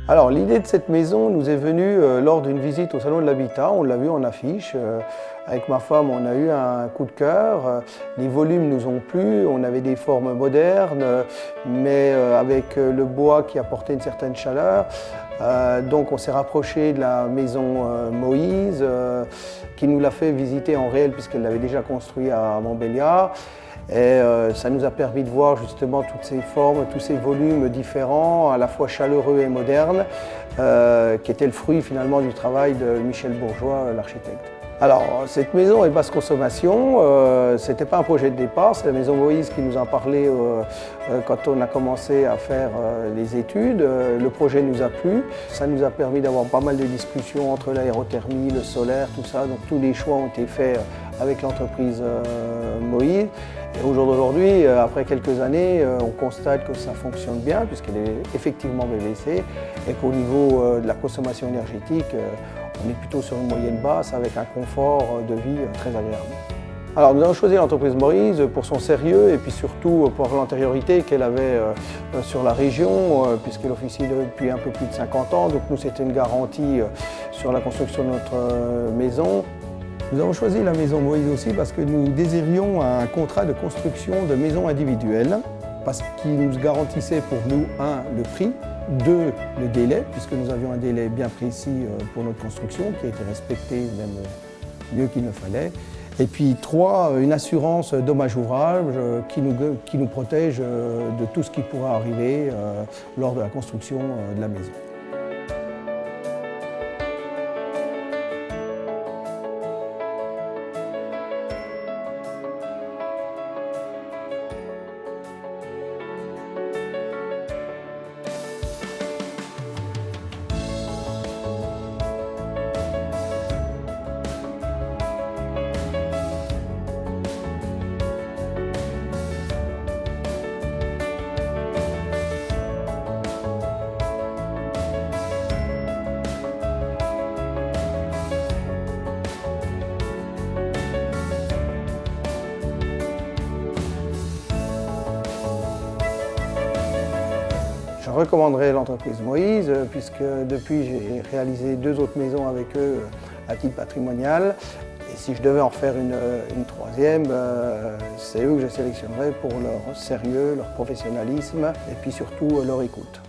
Alors l'idée de cette maison nous est venue lors d'une visite au Salon de l'Habitat. On l'a vu en affiche. Avec ma femme, on a eu un coup de cœur. Les volumes nous ont plu. On avait des formes modernes, mais avec le bois qui apportait une certaine chaleur. Donc on s'est rapproché de la maison Moïse, qui nous l'a fait visiter en réel puisqu'elle l'avait déjà construit à Montbéliard. Et ça nous a permis de voir justement toutes ces formes, tous ces volumes différents, à la fois chaleureux et modernes, qui étaient le fruit finalement du travail de Michel Bourgeois, l'architecte. Alors, cette maison est basse consommation, ce n'était pas un projet de départ, c'est la maison Moïse qui nous en parlait quand on a commencé à faire les études. Le projet nous a plu, ça nous a permis d'avoir pas mal de discussions entre l'aérothermie, le solaire, tout ça, donc tous les choix ont été faits avec l'entreprise Moïse. Et au jour d'aujourd'hui, après quelques années, on constate que ça fonctionne bien puisqu'elle est effectivement BVC et qu'au niveau de la consommation énergétique, on est plutôt sur une moyenne basse avec un confort de vie très agréable. Alors nous avons choisi l'entreprise Moïse pour son sérieux et puis surtout pour l'antériorité qu'elle avait sur la région puisqu'elle officie depuis un peu plus de 50 ans. Donc nous c'était une garantie sur la construction de notre maison. Nous avons choisi la maison Moïse aussi parce que nous désirions un contrat de construction de maisons individuelles parce qu'il nous garantissait pour nous, un, le prix, deux, le délai, puisque nous avions un délai bien précis pour notre construction qui a été respecté même mieux qu'il ne fallait. Et puis trois, une assurance dommage-ouvrage qui nous protège de tout ce qui pourra arriver lors de la construction de la maison. Je recommanderais l'entreprise Moïse puisque depuis j'ai réalisé 2 autres maisons avec eux à titre patrimonial. Et si je devais en faire une troisième, c'est eux que je sélectionnerais pour leur sérieux, leur professionnalisme et puis surtout leur écoute.